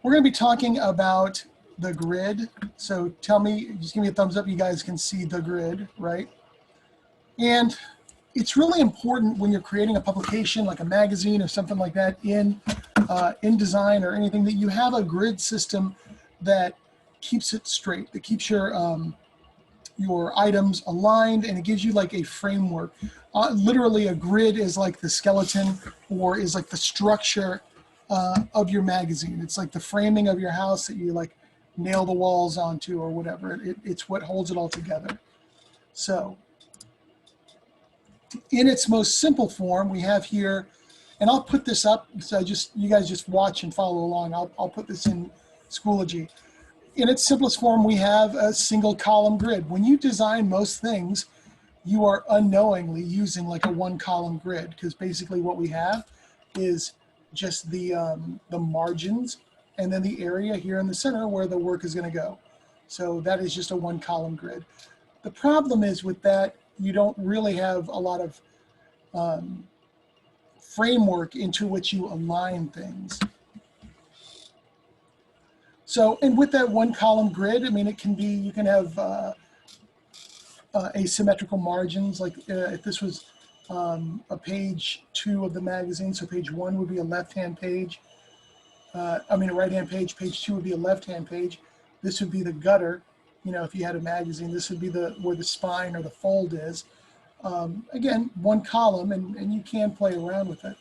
We're going to be talking about the grid. So tell me, just give me a thumbs up. You guys can see the grid, right? And it's really important when you're creating a publication like a magazine or something like that in InDesign or anything, that you have a grid system that keeps it straight, that keeps your items aligned, and it gives you like a framework. Literally, a grid is like the skeleton or is like the structure of your magazine. It's like the framing of your house that you like nail the walls onto or whatever. It's what holds it all together. So in its most simple form, we have here, and I'll put this up, so you guys just watch and follow along. I'll put this in Schoology. In its simplest form, we have a single column grid. When you design most things, you are unknowingly using like a one column grid, because basically what we have is just the margins and then the area here in the center where the work is going to go. So that is just a one column grid. The problem is with that, you don't really have a lot of framework into which you align things. So, and with that one column grid, I mean, it can be, you can have asymmetrical margins. Like if this was a page 2 of the magazine, so page 1 would be a left-hand page. A right-hand page, page 2 would be a left-hand page. This would be the gutter. You know, if you had a magazine, this would be where the spine or the fold is. Again, one column, and you can play around with it.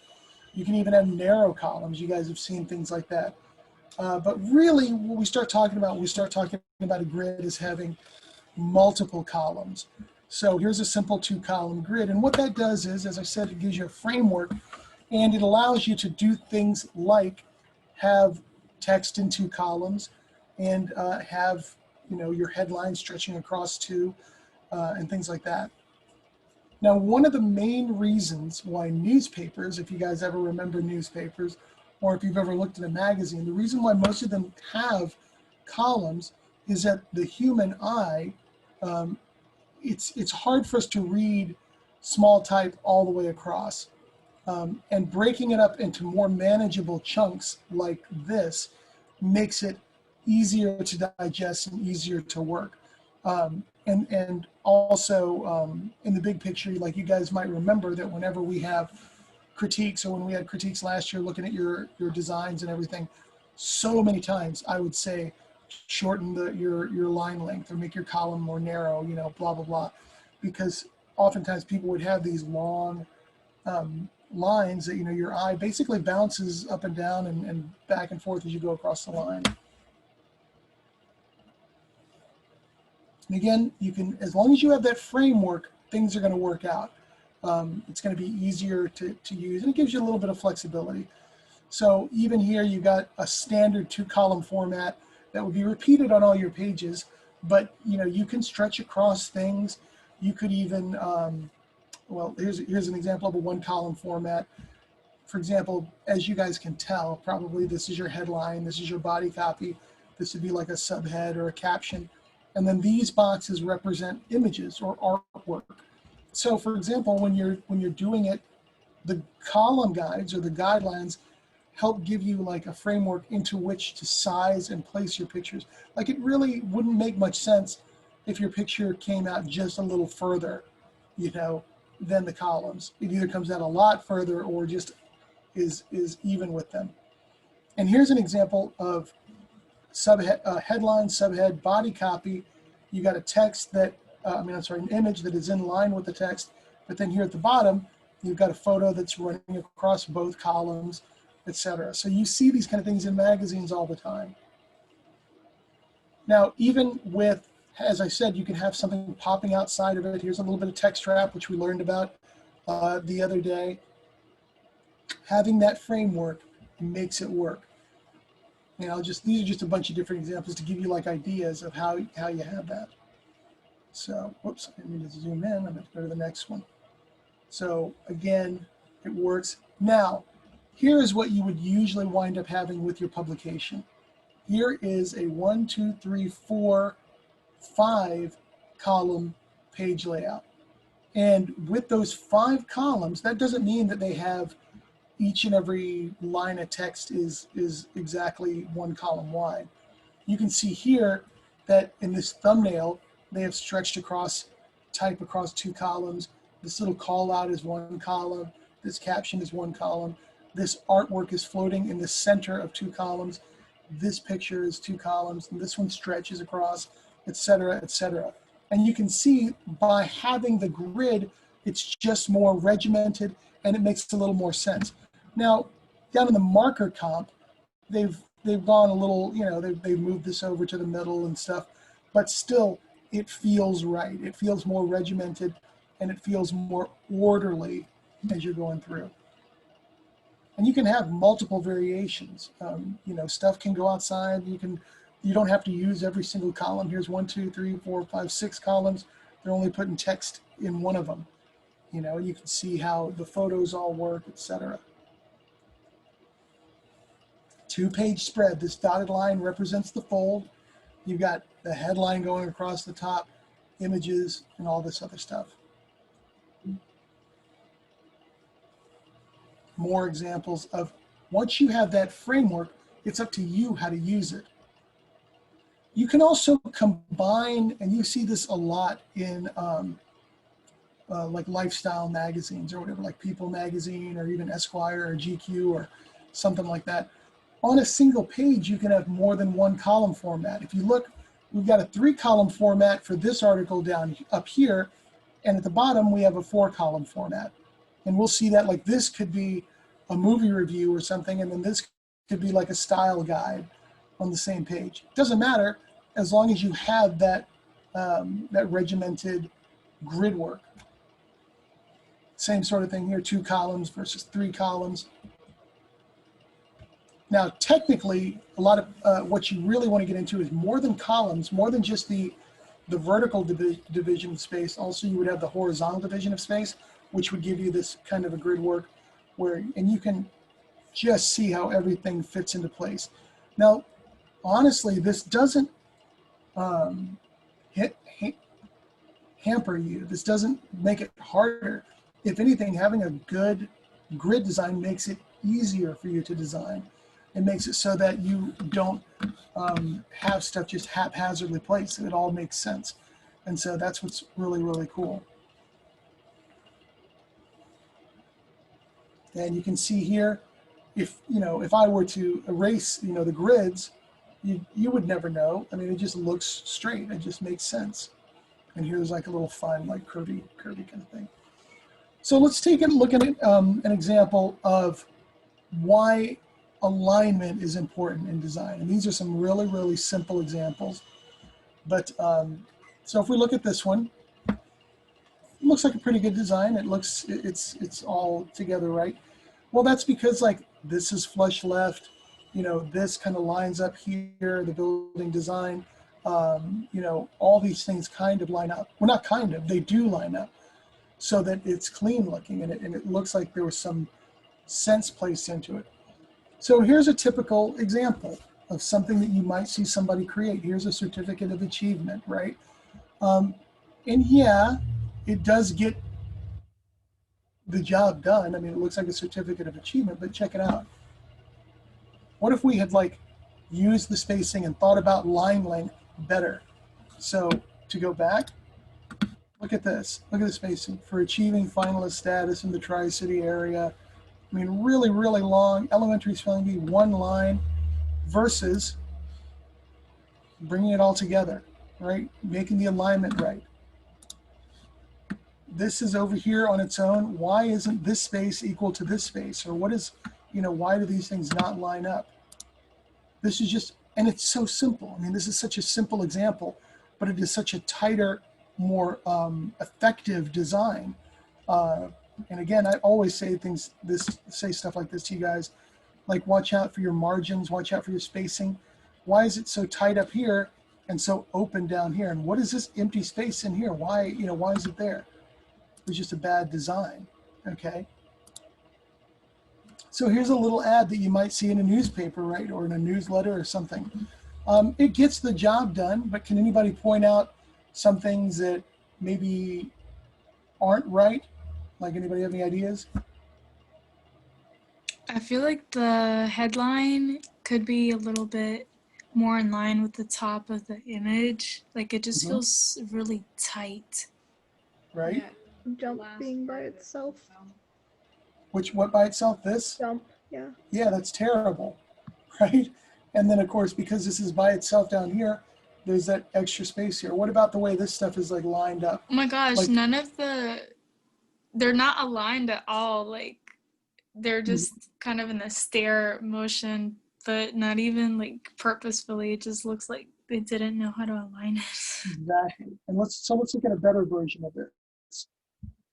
You can even have narrow columns. You guys have seen things like that. But really, when we start talking about a grid is having multiple columns. So here's a simple 2-column grid. And what that does is, as I said, it gives you a framework, and it allows you to do things like have text in 2 columns and have, you know, your headline stretching across 2 and things like that. Now, one of the main reasons why newspapers, if you guys ever remember newspapers, or if you've ever looked at a magazine, the reason why most of them have columns is that the human eye, it's hard for us to read small type all the way across. And breaking it up into more manageable chunks like this makes it easier to digest and easier to work. And also in the big picture, like you guys might remember that whenever we have critiques, or when we had critiques last year looking at your designs and everything, so many times I would say shorten your line length or make your column more narrow, you know, blah blah blah, because oftentimes people would have these long lines that, you know, your eye basically bounces up and down and back and forth as you go across the line. And again, you can, as long as you have that framework, things are going to work out. It's going to be easier to use, and it gives you a little bit of flexibility. So even here, you got a standard 2-column format that will be repeated on all your pages, but you know, you can stretch across things. You could even, well, here's an example of a 1-column format. For example, as you guys can tell, probably this is your headline, this is your body copy, this would be like a subhead or a caption, and then these boxes represent images or artwork. So for example, when you're doing it, the column guides or the guidelines help give you like a framework into which to size and place your pictures. Like, it really wouldn't make much sense if your picture came out just a little further, you know, than the columns. It either comes out a lot further or just is even with them. And here's an example of subhead, headline, subhead, body copy. You got a text that, an image that is in line with the text, but then here at the bottom, you've got a photo that's running across both columns, etc. So you see these kind of things in magazines all the time. Now, even with, as I said, you can have something popping outside of it. Here's a little bit of text wrap, which we learned about the other day. Having that framework makes it work. And these are just a bunch of different examples to give you like ideas of how you have that. So, whoops, I need to zoom in. I'm going to go to the next one. So again, it works. Now, here is what you would usually wind up having with your publication. Here is a 1, 2, 3, 4, 5-column page layout. And with those 5 columns, that doesn't mean that they have each and every line of text is exactly 1 column wide. You can see here that in this thumbnail, they have stretched across, type across 2 columns. This little call out is 1 column. This caption is 1 column. This artwork is floating in the center of 2 columns. This picture is 2 columns, and this one stretches across, etc., etc. And you can see by having the grid, it's just more regimented, and it makes a little more sense. Now, down in the marker comp, they've gone a little, you know, they've moved this over to the middle and stuff, but still, it feels right. It feels more regimented, and it feels more orderly as you're going through. And you can have multiple variations. You know, stuff can go outside. You don't have to use every single column. Here's 1, 2, 3, 4, 5, 6 columns. They're only putting text in one of them. You know, you can see how the photos all work, etc. 2-page spread. This dotted line represents the fold. You've got the headline going across the top, images, and all this other stuff. More examples of, once you have that framework, it's up to you how to use it. You can also combine, and you see this a lot in like lifestyle magazines or whatever, like People magazine or even Esquire or GQ or something like that. On a single page, you can have more than 1 column format. If you look, we've got a 3-column format for this article down up here, and at the bottom we have a 4-column format. And we'll see that, like, this could be a movie review or something, and then this could be like a style guide on the same page. Doesn't matter as long as you have that, that regimented grid work. Same sort of thing here, 2 columns versus 3 columns. Now, technically, a lot of what you really want to get into is more than columns, more than just the vertical division of space. Also, you would have the horizontal division of space, which would give you this kind of a grid work where, and you can just see how everything fits into place. Now, honestly, this doesn't hamper you. This doesn't make it harder. If anything, having a good grid design makes it easier for you to design. It makes it so that you don't have stuff just haphazardly placed. It all makes sense. And so that's what's really, really cool. And you can see here, if I were to erase, the grids, you would never know. I mean, it just looks straight. It just makes sense. And here's like a little fun, like curvy kind of thing. So let's take a look at an example of why alignment is important in design. And these are some really, really simple examples. But so if we look at this one, it looks like a pretty good design. It's all together right. Well, that's because like this is flush left, this kind of lines up here, the building design, all these things kind of line up. Well, not kind of, they do line up so that it's clean looking and it looks like there was some sense placed into it. So here's a typical example of something that you might see somebody create. Here's a certificate of achievement, right? And yeah, it does get the job done. I mean, it looks like a certificate of achievement, but check it out. What if we had like used the spacing and thought about line length better? So to go back, look at this. Look at the spacing for achieving finalist status in the Tri-City area. I mean, really, really long elementary spelling bee, 1 line versus bringing it all together, right? Making the alignment right. This is over here on its own. Why isn't this space equal to this space? Or what is, why do these things not line up? This is just, and it's so simple. I mean, this is such a simple example, but it is such a tighter, more effective design. And again, I always say stuff like this to you guys, like watch out for your margins, watch out for your spacing. Why is it so tight up here and so open down here? And what is this empty space in here? Why, why is it there? It's just a bad design, okay? So here's a little ad that you might see in a newspaper, right? Or in a newsletter or something. It gets the job done, but can anybody point out some things that maybe aren't right? Like, anybody have any ideas? I feel like the headline could be a little bit more in line with the top of the image. Like it just Mhm. feels really tight. Right? Jump being by itself. What by itself? This? Jump, yeah. Yeah, that's terrible, right? And then of course, because this is by itself down here, there's that extra space here. What about the way this stuff is like lined up? Oh my gosh, Like, they're not aligned at all. Like they're mhm, just kind of in the stare motion, but not even like purposefully. It just looks like they didn't know how to align it. exactly. And let's look at a better version of this.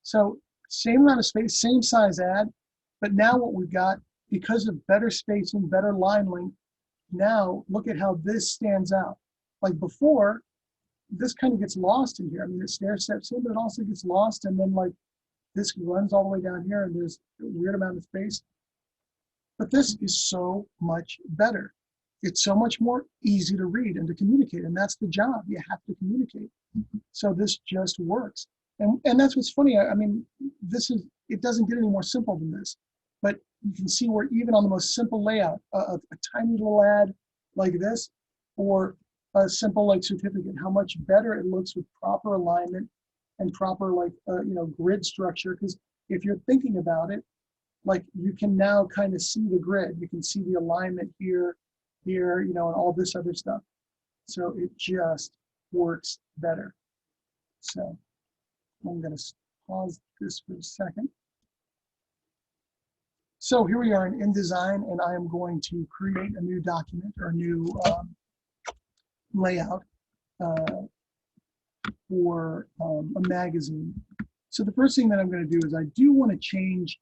So same amount of space, same size ad, but now what we've got, because of better spacing, better line length, now look at how this stands out. Like before, this kind of gets lost in here. I mean, it stair steps in, but it also gets lost, and then like this runs all the way down here, and there's a weird amount of space. But this is so much better. It's so much more easy to read and to communicate, and that's the job. You have to communicate. So this just works. And that's what's funny. I mean, it doesn't get any more simple than this. But you can see where even on the most simple layout, a tiny little ad like this, or a simple like certificate, how much better it looks with proper alignment and proper like grid structure. Because if you're thinking about it, like you can now kind of see the grid. You can see the alignment here, and all this other stuff. So it just works better. So I'm going to pause this for a second. So here we are in InDesign, and I am going to create a new document or a new layout for a magazine. So the first thing that I'm going to do is I do want to change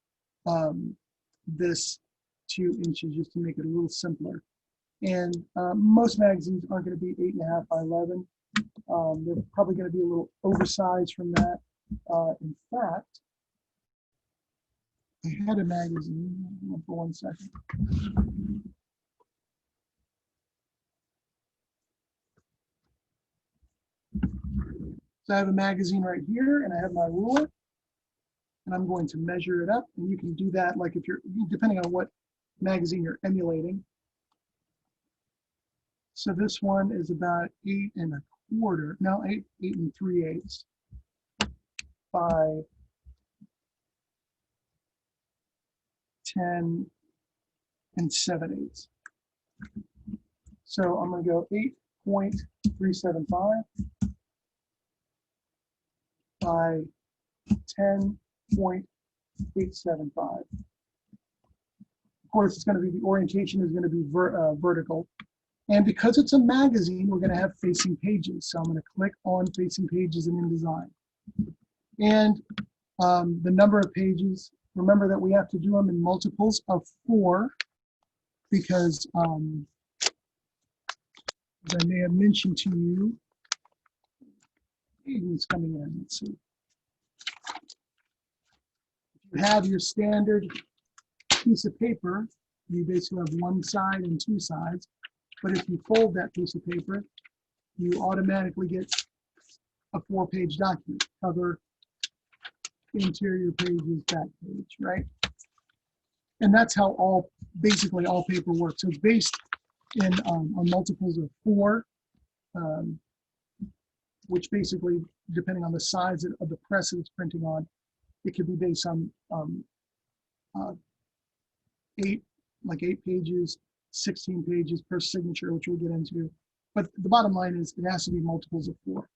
this to inches just to make it a little simpler. And most magazines aren't going to be 8.5 by 11. They're probably going to be a little oversized from that. In fact, I had a magazine, for 1 second. So I have a magazine right here, and I have my ruler, and I'm going to measure it up. And you can do that, like if you're, depending on what magazine you're emulating. So this one is about 8.25, no, 8 3/8 by 10 7/8. So I'm going to go 8.375 by 10.875. Of course, it's going to be, the orientation is going to be vertical. And because it's a magazine, we're going to have facing pages. So I'm going to click on facing pages in InDesign. And the number of pages, remember that we have to do them in multiples of 4 because, as I may have mentioned to you, who's coming in, let's see. If you have your standard piece of paper, you basically have one side and two sides. But if you fold that piece of paper, you automatically get a 4-page document: cover, interior pages, back page, right? And that's how basically all paper works. So it's based on multiples of 4, which basically, depending on the size of the press that it's printing on, it could be based on 8 pages, 16 pages per signature, which we'll get into. But the bottom line is it has to be multiples of 4.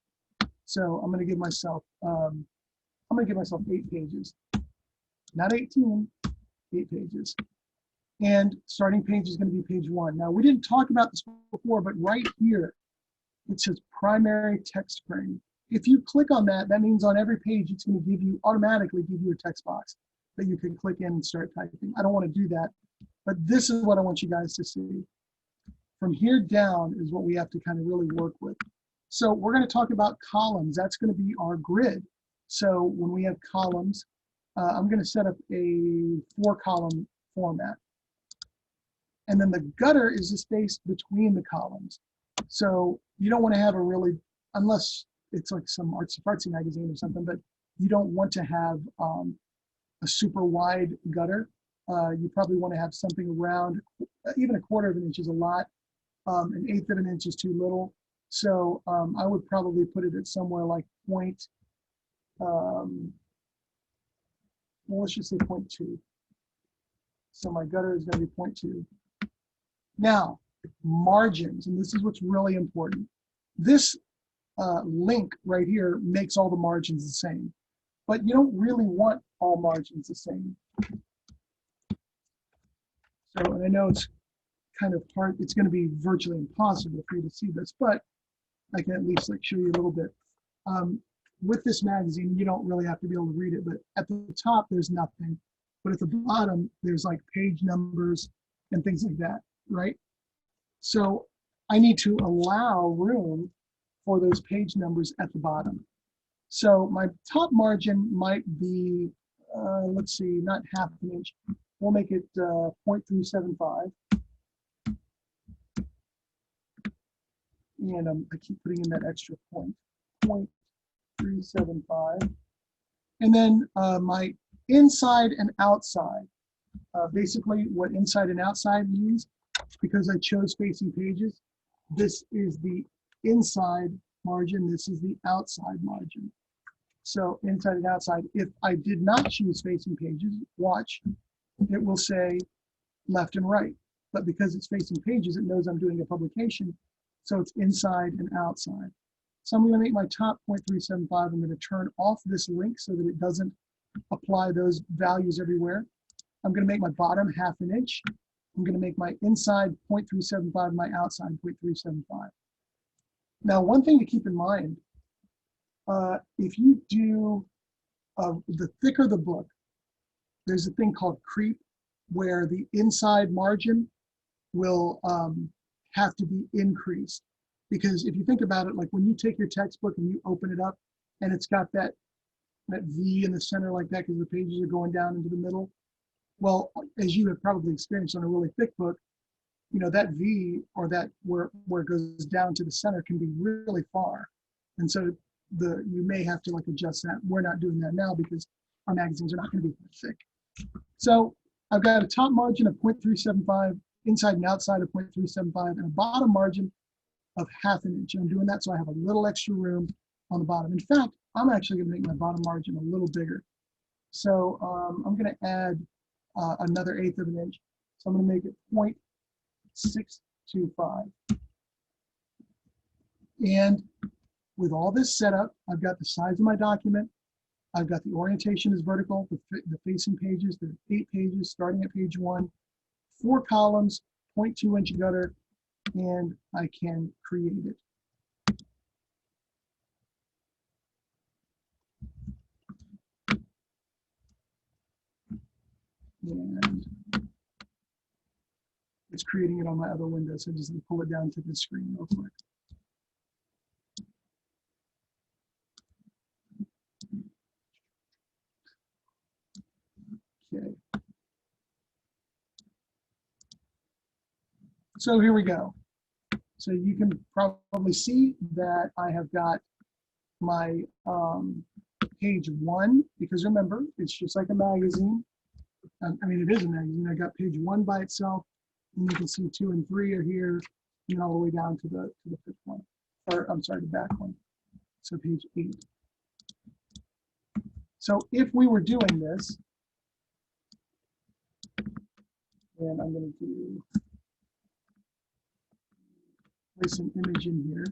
So I'm going to give myself 8 pages, not 18, 8 pages. And starting page is going to be page 1. Now we didn't talk about this before, but right here it says primary text frame. If you click on that, that means on every page it's going to automatically give you a text box that you can click in and start typing. I don't want to do that, but this is what I want you guys to see. From here down is what we have to kind of really work with. So we're going to talk about columns. That's going to be our grid. So when we have columns, I'm going to set up a 4-column format. And then the gutter is the space between the columns. So you don't want to have unless it's like some artsy magazine or something, but you don't want to have a super wide gutter. you probably want to have something around, even a quarter of an inch is a lot. An eighth of an inch is too little. So I would probably put it at somewhere like point, well, let's just say 0.2. So my gutter is going to be 0.2. Now, margins, and this is what's really important. This link right here makes all the margins the same, but you don't really want all margins the same. So, and I know it's kind of hard, it's going to be virtually impossible for you to see this, but I can at least like show you a little bit. With this magazine, you don't really have to be able to read it, but at the top, there's nothing. But at the bottom, there's like page numbers and things like that, right? So I need to allow room for those page numbers at the bottom. So my top margin might be, let's see, not half an inch. We'll make it 0.375. And I keep putting in that extra point, 0.375. And then my inside and outside. Basically what inside and outside means, because I chose facing pages, this is the inside margin, this is the outside margin. So inside and outside. If I did not choose facing pages, watch, it will say left and right. But because it's facing pages, it knows I'm doing a publication. So it's inside and outside. So I'm going to make my top 0.375. I'm going to turn off this link so that it doesn't apply those values everywhere. I'm going to make my bottom half an inch. I'm going to make my inside 0.375, my outside 0.375. Now, one thing to keep in mind, if you do, the thicker the book, there's a thing called creep, where the inside margin will have to be increased. Because if you think about it, like when you take your textbook and you open it up and it's got that V in the center like that because the pages are going down into the middle. Well, as you have probably experienced on a really thick book, you know, that V or that where it goes down to the center can be really far. And so you may have to like adjust that. We're not doing that now because our magazines are not going to be thick. So I've got a top margin of 0.375, inside and outside of 0.375, and a bottom margin of half an inch. And I'm doing that so I have a little extra room on the bottom. In fact, I'm actually going to make my bottom margin a little bigger. So I'm going to add another eighth of an inch. So I'm going to make it 0.625. And with all this set up, I've got the size of my document. I've got the orientation is vertical, the facing pages, there are 8 pages starting at page 1, 4 columns, 0.2 inch gutter, and I can create it. And it's creating it on my other window, so just pull it down to the screen real quick. Okay. So here we go. So you can probably see that I have got my page 1, because remember, it's just like a magazine. I mean, it is a magazine. I got page 1 by itself, and you can see 2 and 3 are here, and all the way down to the 5th one, or I'm sorry, the back one. So page 8. So if we were doing this, and I'm going to do place an image in here.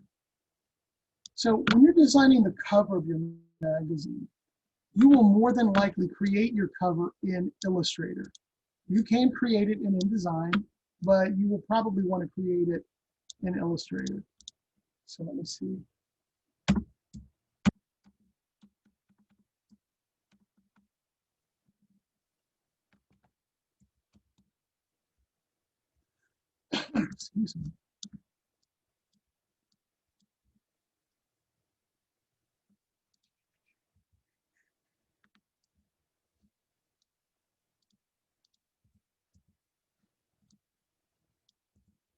So when you're designing the cover of your magazine, you will more than likely create your cover in Illustrator. You can create it in InDesign, but you will probably want to create it in Illustrator. So let me see. Excuse me.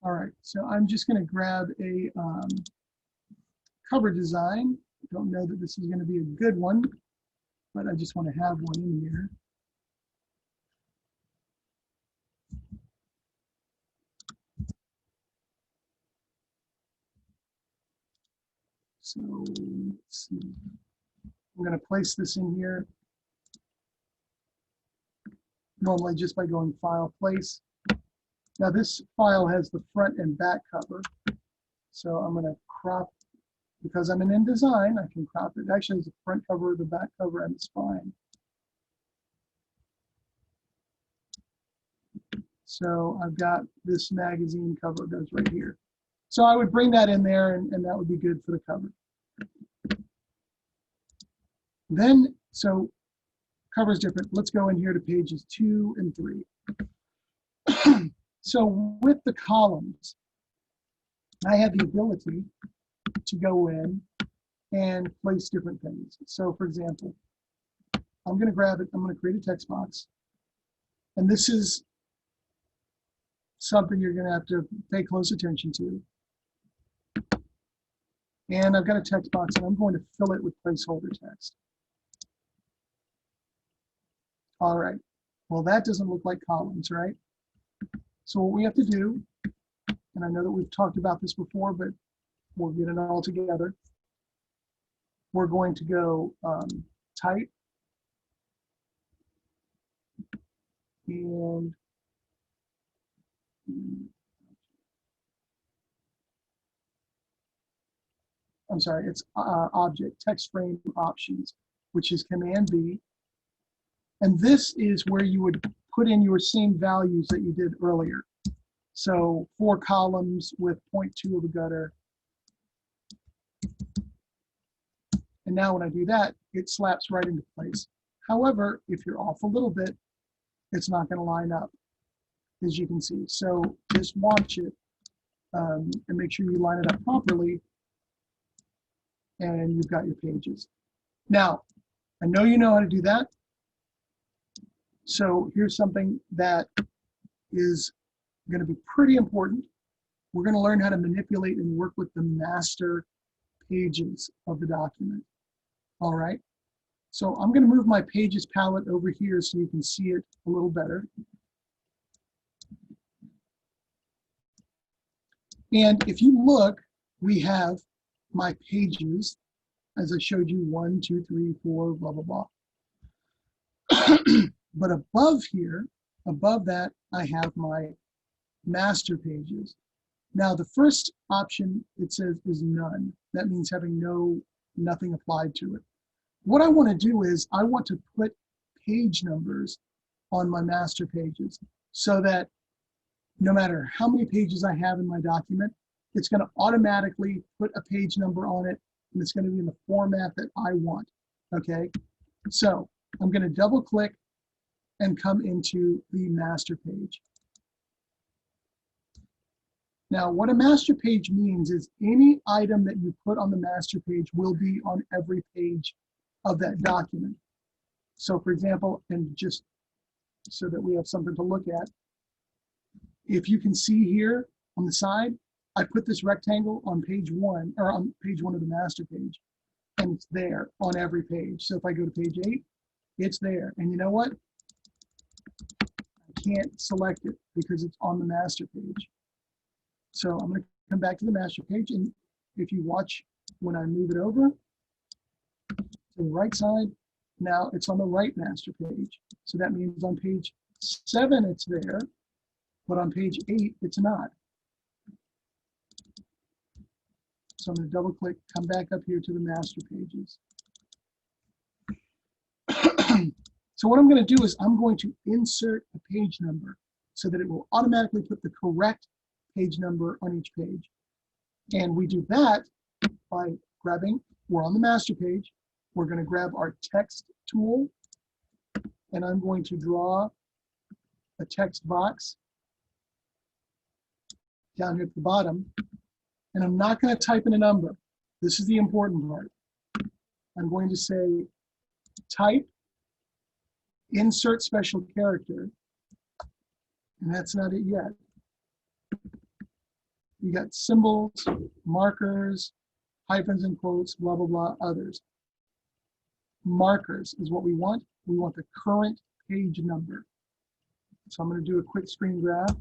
All right, so I'm just going to grab a cover design. I don't know that this is going to be a good one, but I just want to have one in here. So let's see. I'm going to place this in here normally just by going File, Place. Now this file has the front and back cover. So I'm going to crop, because I'm in InDesign, I can crop it. Actually, it's the front cover, the back cover, and the spine. So I've got this magazine cover goes right here. So I would bring that in there, and that would be good for the cover. Then, so cover is different. Let's go in here to pages 2 and 3. So with the columns, I have the ability to go in and place different things. So for example, I'm going to grab it. I'm going to create a text box. And this is something you're going to have to pay close attention to. And I've got a text box, and I'm going to fill it with placeholder text. All right. Well, that doesn't look like columns, right? So what we have to do, and I know that we've talked about this before, but we'll get it all together. We're going to go type, and I'm sorry, it's object, text frame options, which is Command B. And this is where you would put in your same values that you did earlier. So 4 columns with 0.2 of a gutter. And now when I do that, it slaps right into place. However, if you're off a little bit, it's not going to line up, as you can see. So just watch it and make sure you line it up properly, and you've got your pages. Now, I know you know how to do that. So here's something that is going to be pretty important. We're going to learn how to manipulate and work with the master pages of the document. All right. So I'm going to move my pages palette over here so you can see it a little better. And if you look, we have my pages, as I showed you, 1, 2, 3, 4, blah, blah, blah. But above here, above that, I have my master pages. Now, the first option, it says, is none. That means having nothing applied to it. What I want to do is I want to put page numbers on my master pages so that no matter how many pages I have in my document, it's going to automatically put a page number on it, and it's going to be in the format that I want. Okay, so I'm going to double click and come into the master page. Now, what a master page means is any item that you put on the master page will be on every page of that document. So for example, and just so that we have something to look at, if you can see here on the side, I put this rectangle on page 1, or on page 1 of the master page, and it's there on every page. So if I go to page 8, it's there. And you know what? I can't select it because it's on the master page. So I'm going to come back to the master page, and if you watch when I move it over to the right side, now it's on the right master page. So that means on page 7 it's there, but on page 8 it's not. So I'm going to double click, come back up here to the master pages. So what I'm going to do is I'm going to insert a page number so that it will automatically put the correct page number on each page. And we do that by grabbing, we're on the master page, we're going to grab our text tool, and I'm going to draw a text box down here at the bottom, and I'm not going to type in a number. This is the important part. I'm going to say type, insert special character, and that's not it yet. You got symbols, markers, hyphens and quotes, blah, blah, blah, others. Markers is what we want. We want the current page number. So I'm going to do a quick screen grab.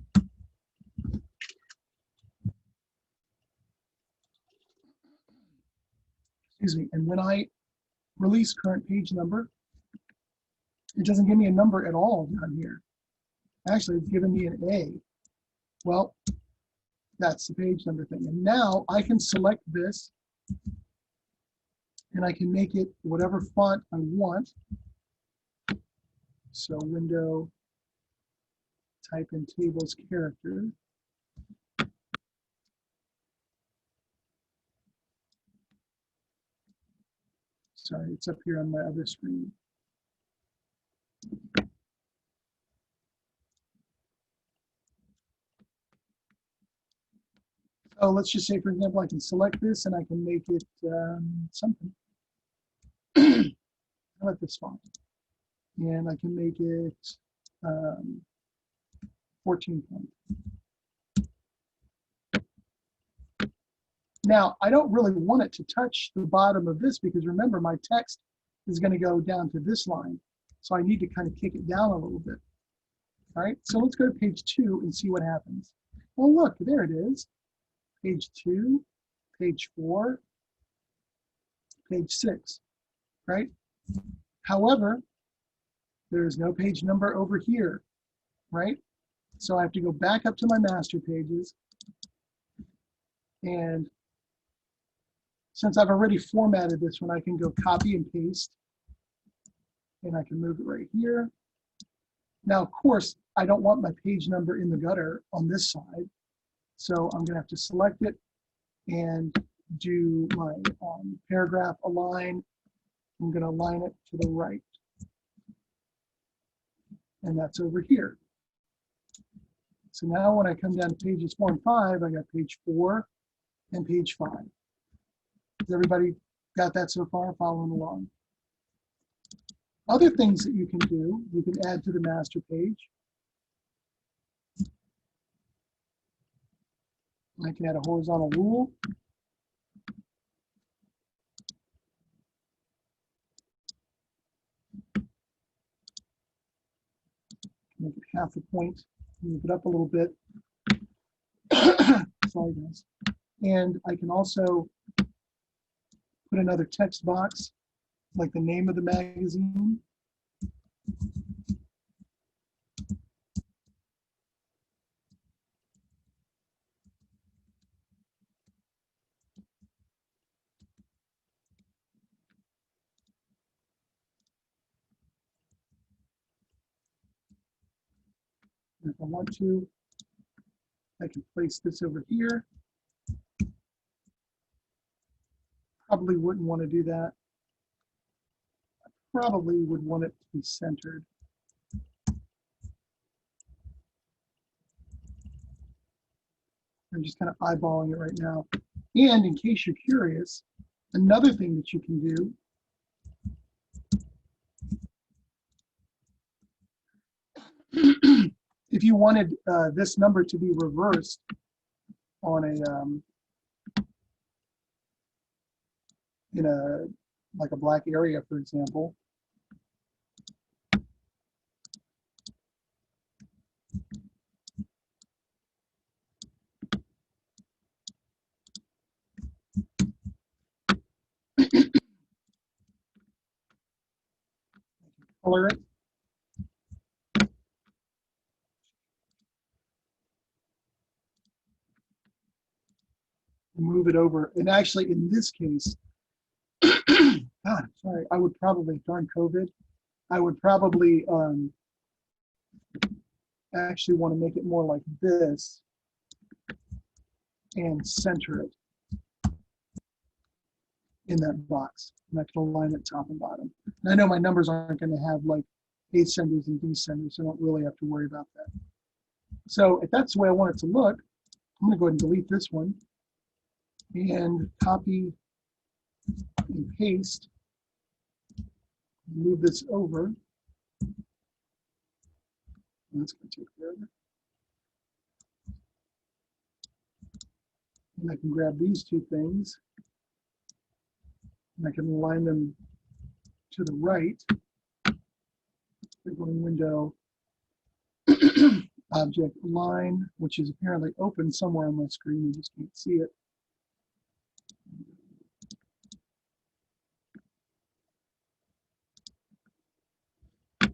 excuse me, and when I release current page number, it doesn't give me a number at all down here. Actually, it's given me an A. Well, that's the page number thing. And now I can select this and I can make it whatever font I want. So window, type in tables character. Sorry, it's up here on my other screen. So let's just say, for example, I can select this and I can make it something. I like this font. And I can make it 14 point. Now, I don't really want it to touch the bottom of this because remember, my text is going to go down to this line. So I need to kind of kick it down a little bit. All right, so let's go to page 2 and see what happens. Well, look, there it is. Page 2, page 4, page 6, right? However, there's no page number over here, right? So I have to go back up to my master pages. And since I've already formatted this one, I can go copy and paste. And I can move it right here. Now, of course, I don't want my page number in the gutter on this side. So I'm going to have to select it and do my paragraph align. I'm going to align it to the right. And that's over here. So now when I come down to pages 4 and 5, I got page 4 and page 5. Has everybody got that so far? Following along. Other things that you can do, you can add to the master page. I can add a horizontal rule. Make it half a point, move it up a little bit. Sorry, guys. And I can also put another text box, like the name of the magazine. And if I want to, I can place this over here. Probably wouldn't want to do that. I probably would want it to be centered. I'm just kind of eyeballing it right now. And in case you're curious, another thing that you can do if you wanted this number to be reversed on a in a like a black area, for example, color it. Move it over. And actually, in this case, God, sorry, I would probably, darn COVID, I would probably actually want to make it more like this and center it in that box. And I can align it top and bottom. And I know my numbers aren't going to have like ascenders and descenders, so I don't really have to worry about that. So if that's the way I want it to look, I'm going to go ahead and delete this one and copy and paste. Move this over. That's going to take forever. And I can grab these two things and I can align them to the right. We're going window object align, which is apparently open somewhere on my screen. You just can't see it.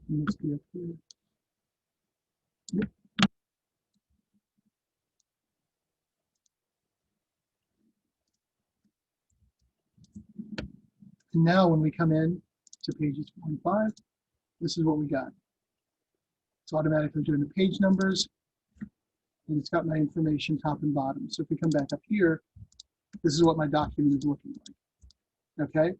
It must be up here. Yep. And now when we come in to pages 4 and 5, this is what we got. It's automatically doing the page numbers, and it's got my information top and bottom. So if we come back up here, this is what my document is looking like. Okay.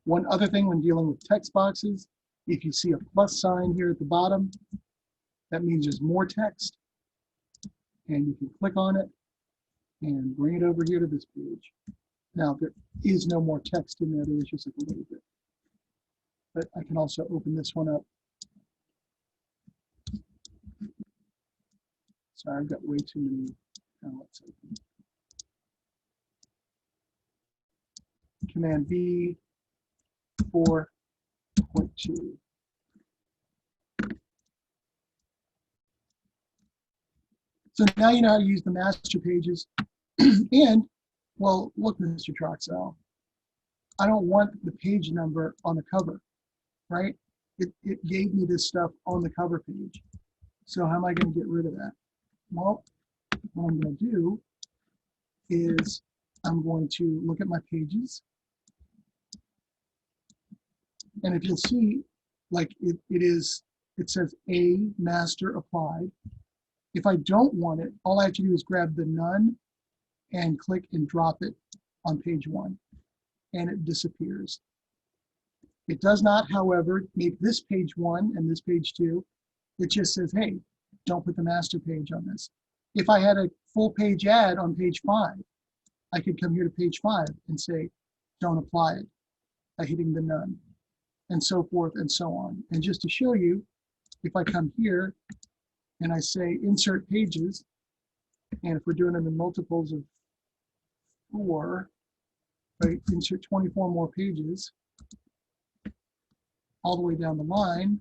One other thing when dealing with text boxes, if you see a plus sign here at the bottom, that means there's more text, and you can click on it and bring it over here to this page. Now, there is no more text in there. There was just like a little bit. But I can also open this one up. Sorry, I've got way too many outlets open. Command B 4.2. So now you know how to use the master pages. And, well, look, Mr. Troxell, I don't want the page number on the cover, right? It gave me this stuff on the cover page. So how am I going to get rid of that? Well, what I'm going to do is I'm going to look at my pages. And if you'll see, like it says A master applied. If I don't want it, all I have to do is grab the none and click and drop it on page 1, and it disappears. It does not, however, make this page 1 and this page 2. It just says, hey, don't put the master page on this. If I had a full page ad on page 5, I could come here to page 5 and say, don't apply it by hitting the none, and so forth and so on. And just to show you, if I come here and I say insert pages, and if we're doing them in multiples of 4, right, insert 24 more pages all the way down the line.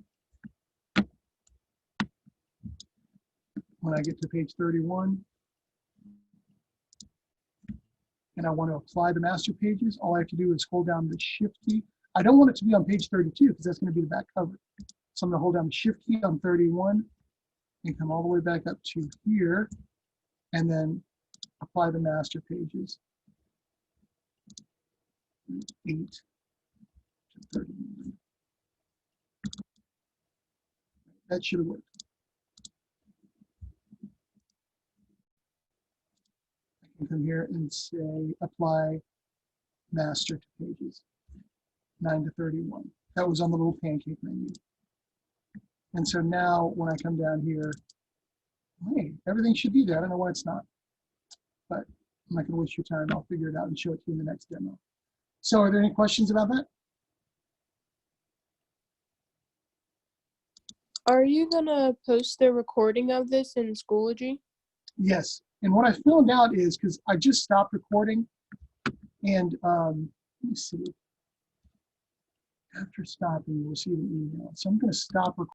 When I get to page 31 and I want to apply the master pages, all I have to do is hold down the shift key. I don't want it to be on page 32 because that's going to be the back cover. So I'm going to hold down the shift key on 31 and come all the way back up to here and then apply the master pages. 8 to 31. That should have worked. I can come here and say apply master to pages 9 to 31. That was on the little pancake menu. And so now when I come down here, hey, everything should be there. I don't know why it's not, but I'm not going to waste your time. I'll figure it out and show it to you in the next demo. So are there any questions about that? Are you gonna post the recording of this in Schoology? Yes. And what I found out is, because I just stopped recording, and let me see. After stopping, you'll receive an email. So I'm going to stop recording.